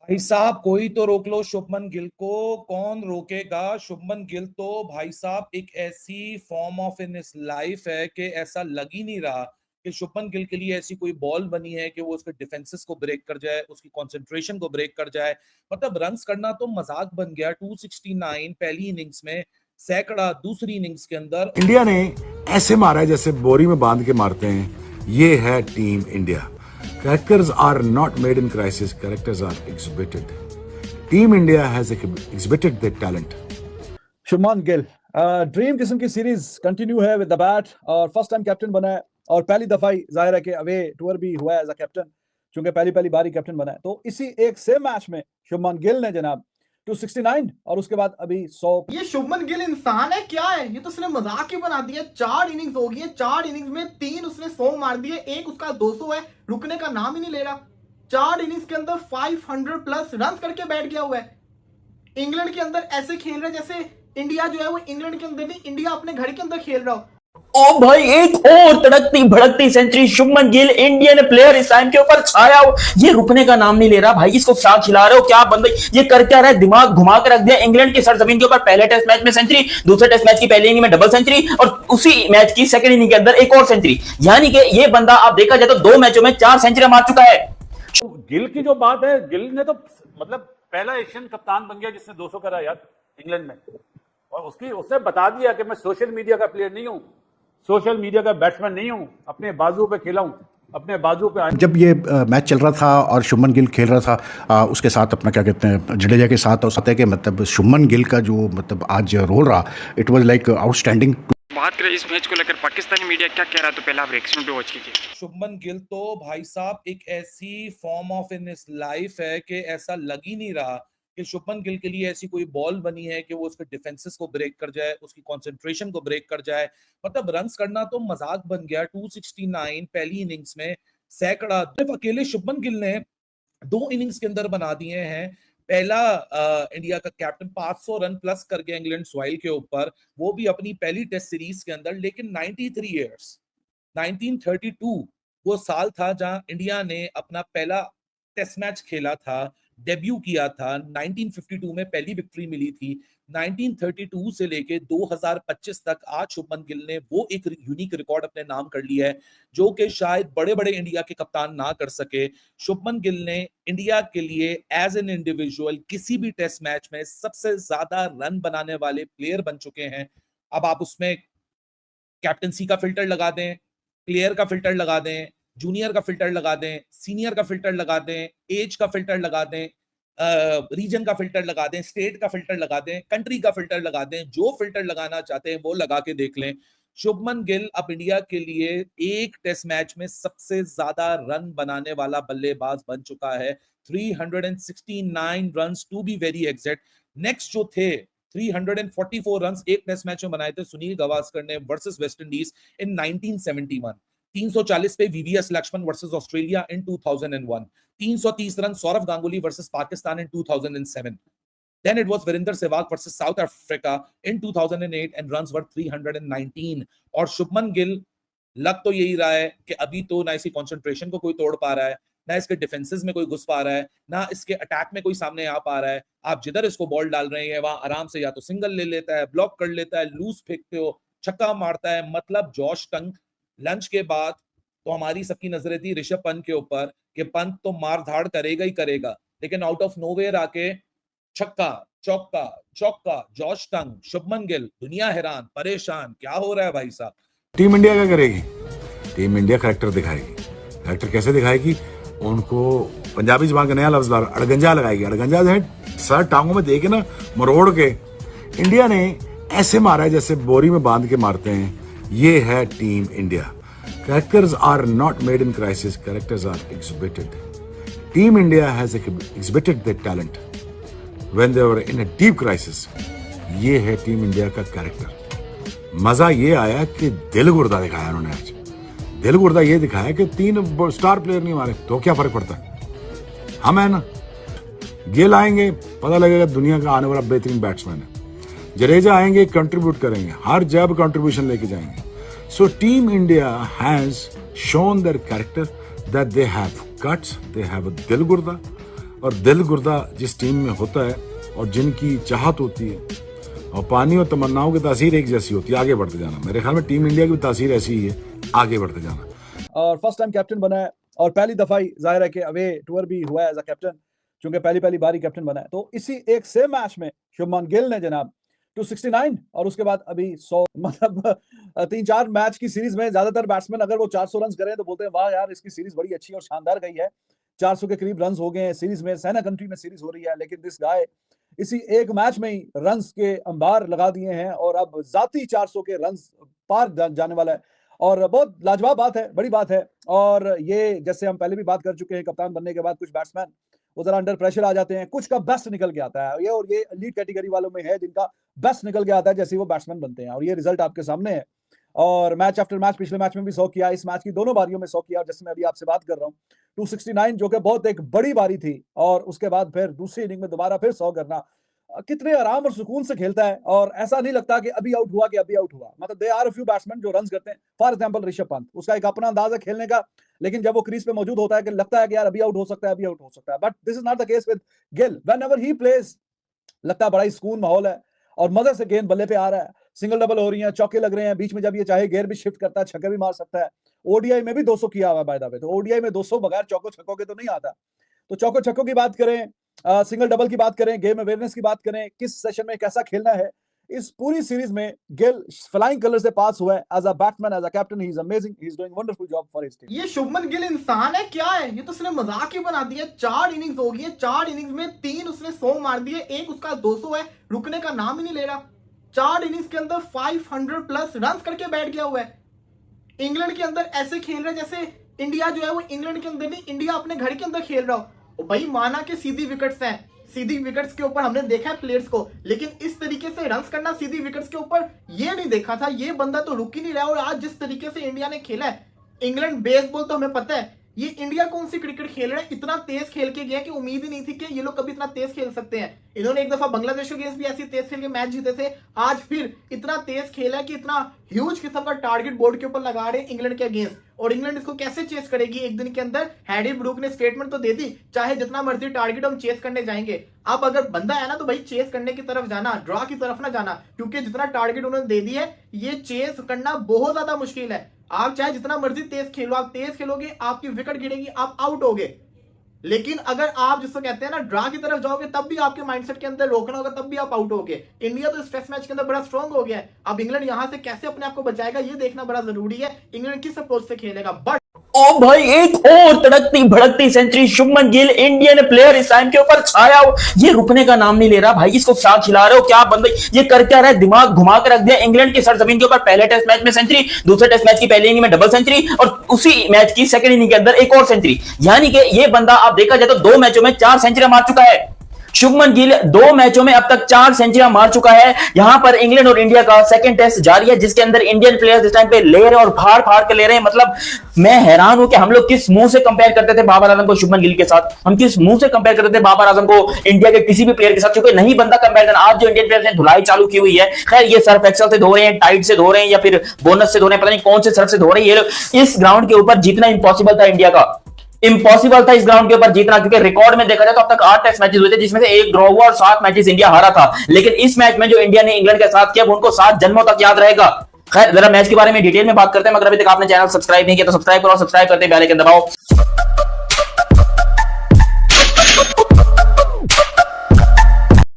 भाई साहब कोई तो रोक लो शुभमन गिल को। कौन रोकेगा? शुभमन गिल तो भाई साहब एक ऐसी फॉर्म ऑफ इन इस लाइफ है कि ऐसा लग ही नहीं रहा कि शुभमन गिल के लिए ऐसी कोई बॉल बनी है कि वो उसके डिफेंसेस को ब्रेक कर जाए, उसकी कंसंट्रेशन को ब्रेक कर जाए। मतलब रन्स करना तो मजाक बन गया। 269 पहली इनिंग्स में, सैकड़ा दूसरी इनिंग्स के अंदर। इंडिया ने ऐसे मारा है जैसे बोरी में बांध के मारते हैं। ये है team India. Characters are not made in crisis, characters are exhibited. Team India has exhibited their talent. Shubman Gill dream किस्म की सीरीज कंटिन्यू है विद द बैट और फर्स्ट टाइम कैप्टन बना है और पहली दफा ही जाहिर है कि अवे टूर भी हुआ है एज अ कैप्टन, क्योंकि पहली पहली बार ही कैप्टन बना है। तो इसी एक सेम मैच में शुभमान गिल ने जनाब 269 और उसके बाद अभी 100। ये शुभमन गिल इंसान है क्या है? ये तो उसने मजाक ही बना दिया। 4 इनिंग्स हो गई है, 4 इनिंग्स में 3 उसने 100 मार दिए, एक उसका 200 है, रुकने का नाम ही नहीं ले रहा। 4 इनिंग्स के अंदर 500 प्लस रन करके बैठ गया हुआ है। इंग्लैंड के अंदर ऐसे खेल रहे जैसे इंडिया जो है वो इंग्लैंड के अंदर नहीं, इंडिया अपने घर के अंदर खेल रहा हो। ओ भाई, एक और तड़कती भड़कती century. Shubman Gill Indian player इस टाइम के ऊपर छाया हो, ये रुकने का नाम नहीं ले रहा भाई। इसको क्या खिला रहे हो? क्या बंदा ये कर क्या रहा है? दिमाग घुमा कर रख दिया इंग्लैंड की सरजमीन के ऊपर। पहले टेस्ट मैच में सेंचुरी, दूसरे टेस्ट मैच की पहली इनिंग में डबल सेंचुरी और उसी मैच की सेकंड इनिंग के अंदर एक और सेंचुरी। यानी कि ये बंदा आप देखा जाए तो 2 मैचों में 4 सेंचुरी मार चुका है। गिल की जो बात है, गिल ने तो मतलब पहला एशियन कप्तान बन गया जिसने 200 करा यार इंग्लैंड में। और उसने बता दिया कि मैं सोशल मीडिया का प्लेयर नहीं हूं, सोशल मीडिया का बैट्समैन नहीं हूं, अपने बाजू पे खेला हूं, अपने बाजू पे। जब ये मैच चल रहा था और शुभमन गिल खेल रहा था उसके साथ अपना क्या कहते हैं जडेजा के साथ, और साथ है कि मतलब शुभमन गिल का जो मतलब आज रोल रहा, इट वाज लाइक आउटस्टैंडिंग। बात करें इस मैच को लेकर पाकिस्तानी मीडिया क्या कह रहा है, तो पहले आप रिएक्शन पे वॉच कीजिए। शुभमन गिल तो भाई साहब एक ऐसी फॉर्म ऑफ इन इस लाइफ है कि ऐसा लग ही नहीं रहा कि शुभमन गिल के लिए ऐसी कोई बॉल बनी है कि वो उसके डिफेंसेस को ब्रेक कर जाए, उसकी कंसंट्रेशन को ब्रेक कर जाए। मतलब रन्स करना तो मजाक बन गया। 269 पहली इनिंग्स में, सैकड़ा सिर्फ अकेले शुभमन गिल ने 2 इनिंग्स के अंदर बना दिए हैं। पहला इंडिया का कैप्टन 500 रन प्लस कर गया इंग्लैंड सॉइल के ऊपर, वो भी अपनी पहली टेस्ट सीरीज के अंदर। लेकिन 93 इयर्स 1932 वो साल था जहां इंडिया ने अपना पहला टेस्ट मैच खेला था, डेब्यू किया था। 1952 में पहली विक्ट्री मिली थी। 1932 से लेके 2025 तक आज शुभमन गिल ने वो एक यूनिक रिकॉर्ड अपने नाम कर लिया है जो कि शायद बड़े बड़े इंडिया के कप्तान ना कर सके। शुभमन गिल ने इंडिया के लिए एज एन इंडिविजुअल किसी भी टेस्ट मैच में सबसे ज्यादा रन बनाने वाले प्लेयर बन चुके हैं। अब आप उसमें कैप्टनसी का फिल्टर लगा दें, प्लेयर का फिल्टर लगा दें, जूनियर का फिल्टर लगा दें, सीनियर का फिल्टर लगा दें, एज का फिल्टर लगा दें, रीजन का फिल्टर लगा दें, स्टेट का फिल्टर लगा दें, कंट्री का फिल्टर लगा दें, जो फिल्टर लगाना चाहते हैं वो लगा के देख लें। शुभमन गिल अब इंडिया के लिए एक टेस्ट मैच में सबसे ज्यादा रन बनाने वाला बल्लेबाज बन चुका है। 369 runs to be very exact. Next जो थे 344 रन्स एक टेस्ट मैच में बनाए थे सुनील गावस्कर ने वर्सेस वेस्ट इंडीज इन 1971। 340 पे VVS Laxman versus Australia in 2001। 330 run Sourav Ganguly versus Pakistan in 2007। Then it was Virender Sehwag versus South Africa in 2008 and runs were 319। और शुभमन गिल लग तो यही रहा है कि अभी तो ना इसकी कंसंट्रेशन को कोई तोड़ पा रहा है, ना इसके डिफेंसेस में कोई घुस पा रहा है, ना इसके अटैक में कोई सामने आ पा रहा है। आप जिधर इसको बॉल डाल रहे हैं वहां आराम से या तो सिंगल ले लेता है, ब्लॉक कर लेता है, लूज फेंकते हो, छक्का मारता है। मतलब जॉश टंग लंच के बाद तो हमारी सबकी नजरें थी ऋषभ पंत के ऊपर कि पंत तो मार धाड़ करेगा ही करेगा, लेकिन आउट ऑफ नोवेयर आके छक्का चौका चौका, जॉश टंग, शुभमन गिल, दुनिया हैरान परेशान। क्या हो रहा है भाई साहब? टीम इंडिया क्या करेगी? टीम इंडिया करैक्टर दिखाएगी। करैक्टर कैसे दिखाएगी? उनको पंजाबी जुबान का नया लफ्ज अड़गंजा लगाएगी। अड़गंजा है सर टांगों में देके ना मरोड़ के। इंडिया ने ऐसे मारा है जैसे बोरी में बांध के मारते हैं। ये है team India. Characters are not made in crisis, characters are exhibited. Team India has exhibited their talent when they were in a deep crisis. ये है टीम इंडिया का कैरेक्टर। मजा ये आया कि दिल गुर्दा दिखाया उन्होंने आज। दिल गुर्दा ये दिखाया कि 3 स्टार प्लेयर नहीं मारे तो क्या फर्क पड़ता है? हम है ना, गिल आएंगे पता लगेगा दुनिया का आने वाला बेहतरीन बैट्समैन है। जडेजा आएंगे कंट्रीब्यूट करेंगे, हर जब कंट्रीब्यूशन लेके जाएंगे। So Team India has shown their character that they have guts, they have a dil gurda, और दिल गुर्दा जिस टीम में होता है और जिनकी चाहत होती है और पानी और तमन्नाओं की तासीर एक जैसी होती है, आगे बढ़ते जाना। मेरे ख्याल में टीम इंडिया की तासीर ऐसी ही है, आगे बढ़ते जाना। और फर्स्ट टाइम कैप्टन बना है और पहली दफा ही जाहिर है कि अवे टूर भी हुआ है एज अ कैप्टन, क्योंकि पहली बार ही कैप्टन बना है। तो इसी एक सेम मैच में शुभमन गिल ने जनाब 269 और उसके बाद अभी 100, मतलब 3-4 मैच की सीरीज में ज्यादातर बैट्समैन अगर वो 400 रन करें तो बोलते हैं वाह यार इसकी सीरीज बड़ी अच्छी और शानदार गई है, 400 के करीब रन हो गए हैं सीरीज में, सेना कंट्री में सीरीज हो रही है। लेकिन दिस गाय इसी एक मैच में ही रन्स के अंबार लगा दिए हैं और अब जाती 400 के रन्स पार जाने वाला है और बहुत लाजवाब बात है, बड़ी बात है। और ये जैसे हम पहले भी बात कर चुके हैं, कप्तान बनने के बाद कुछ बैट्समैन वो जरा अंडर प्रेशर आ जाते हैं, कुछ का बेस्ट निकल के आता है, ये और ये लीड कैटेगरी वालों में है जिनका बेस्ट निकल के आता है जैसे वो बैट्समैन बनते हैं और ये रिजल्ट आपके सामने है। और मैच आफ्टर मैच, पिछले मैच में भी 100 किया, इस मैच की दोनों बारियों में 100 किया, जैसे मैं अभी आपसे बात कर रहा हूँ 269 जो कि बहुत एक बड़ी बारी थी और उसके बाद फिर दूसरी इनिंग में दोबारा फिर 100 करना, कितने आराम और सुकून से खेलता है और ऐसा नहीं लगता कि अभी आउट हुआ कि अभी आउट हुआ। मतलब they are a few batsmen जो रन्स करते हैं, फॉर एग्जांपल ऋषभ पंत, उसका एक अपना अंदाज है खेलने का, लेकिन जब वो क्रीज पे मौजूद होता है कि लगता है कि यार अभी आउट हो सकता है, अभी आउट हो सकता है। But this is not the case with Gill, whenever he plays लगता है बड़ा ही सुकून माहौल है और मजे से गेंद बल्ले पे आ रहा है, सिंगल डबल हो रही है, चौके लग रहे हैं, बीच में जब ये चाहे गेयर भी शिफ्ट करता है, छक्के भी मार सकता है। ओडीआई में भी 200 किया हुआ है बाय द वे, तो ओडीआई में 200 बगैर चौको छक्कों के तो नहीं आता। तो चौको छक्कों की बात करें, सिंगल डबल की बात करें, गेम अवेयरनेस की बात करें, किस सेशन में कैसा खेलना है, इस पूरी सीरीज में गिल फ्लाइंग कलर से पास हुआ है as a batsman, as a captain. He is amazing, he is doing wonderful job for his team. ये शुभमन गिल इंसान है क्या है? ये तो उसने मजाक ही बना दिया। 4 इनिंग्स हो गई है, 4 इनिंग्स में 3 उसने 100 मार दिए, एक उसका 200 है, रुकने का नाम ही नहीं ले रहा। 4 इनिंग्स के अंदर 500 प्लस रन करके बैठ गया हुआ है। इंग्लैंड के अंदर ऐसे खेल रहे जैसे इंडिया जो है वो इंग्लैंड के अंदर नहीं, इंडिया अपने घर के अंदर खेल रहा हो। भाई माना कि सीधी विकेट्स हैं, सीधी विकेट्स के ऊपर हमने देखा है प्लेयर्स को, लेकिन इस तरीके से रन्स करना सीधी विकेट्स के ऊपर ये नहीं देखा था। ये बंदा तो रुक ही नहीं रहा। और आज जिस तरीके से इंडिया ने खेला है, इंग्लैंड बेसबॉल तो हमें पता है, ये इंडिया कौन सी क्रिकेट खेल रहा है, इतना तेज खेल के गया कि उम्मीद ही नहीं थी कि ये लोग कभी इतना तेज खेल सकते हैं। इन्होंने एक दफा बांग्लादेश के अगेंस्ट भी ऐसी तेज खेल के मैच जीते थे, आज फिर इतना तेज खेला है कि इतना ह्यूज किस्म का टारगेट बोर्ड के ऊपर लगा रहे हैं इंग्लैंड के अगेंस्ट। और इंग्लैंड इसको कैसे चेस करेगी एक दिन के अंदर? हैरी ब्रूक ने स्टेटमेंट तो दे दी, चाहे जितना मर्जी टारगेट हम चेस करने जाएंगे। अब अगर बंदा है ना तो भाई चेस करने की तरफ जाना, ड्रॉ की तरफ ना जाना, क्योंकि जितना टारगेट उन्होंने दे दी है ये चेस करना बहुत ज्यादा मुश्किल है। आप चाहे जितना मर्जी तेज खेलो, आप तेज खेलोगे आपकी विकेट गिरेगी, आप आउट होगे। लेकिन अगर आप जिसको कहते हैं ना ड्रा की तरफ जाओगे तब भी आपके माइंडसेट के अंदर रोकना होगा, तब भी आप आउट होगे। इंडिया तो इस टेस्ट मैच के अंदर बड़ा स्ट्रांग हो गया है। अब इंग्लैंड यहां से कैसे अपने आप को बचाएगा ये देखना बड़ा जरूरी है, इंग्लैंड किस अप्रोच से खेलेगा। बट ओ भाई एक और तड़कती भड़कती century, Shubman Gill Indian player इस टाइम के ऊपर छाया हो, ये रुकने का नाम नहीं ले रहा भाई। इसको क्या खिला रहे हो, क्या बंद, ये कर क्या रहा है, दिमाग घुमा कर रख दिया। इंग्लैंड की सरजमीन के ऊपर पहले टेस्ट मैच में सेंचुरी, दूसरे टेस्ट मैच की पहली इनिंग में डबल सेंचुरी और उसी मैच की सेकंड इनिंग के अंदर एक और सेंचुरी। यानी कि ये बंदा आप देखा जाए तो 2 मैचों में 4 सेंचुरी मार चुका है। शुभमन गिल 2 मैचों में अब तक 4 सेंचुरियां मार चुका है। यहां पर इंग्लैंड और इंडिया का सेकंड टेस्ट जारी है, जिसके अंदर इंडियन प्लेयर्स इस टाइम पे ले रहे हैं और फाड़ फाड़ के ले रहे हैं। मतलब मैं हैरान हूं कि हम लोग किस मुंह से कंपेयर करते थे बाबर आजम को शुभमन गिल के साथ, हम किस मुंह से कंपेयर करते थे बाबर आजम को इंडिया के किसी भी प्लेयर के साथ, क्योंकि नहीं बनता कंपेरिजन। आज जो इंडियन प्लेयर्स ने धुलाई चालू की हुई है, खैर ये सर्फ एक्सेल से धो रहे हैं, टाइड से धो रहे हैं या फिर बोनस से धो रहे हैं, पता नहीं कौन से सर्फ से धो रहे हैं ये लोग। इस ग्राउंड के ऊपर जीतना इंपॉसिबल था इंडिया का, इंपॉसिबल था इस ग्राउंड के ऊपर जीतना, क्योंकि रिकॉर्ड में देखा जाए तो अब तक 8 टेस्ट मैचेस हुए थे जिसमें से 1 ड्रॉ हुआ और 7 मैचेस इंडिया हारा था। लेकिन इस मैच में जो इंडिया ने इंग्लैंड के साथ किया वो उनको 7 जन्मों तक याद रहेगा। खैर जरा मैच के बारे में डिटेल में बात करते हैं, मगर अभी तक आपने चैनल सब्सक्राइब नहीं किया तो सब्सक्राइब करो, सब्सक्राइब करते बेल आइकन दबाओ।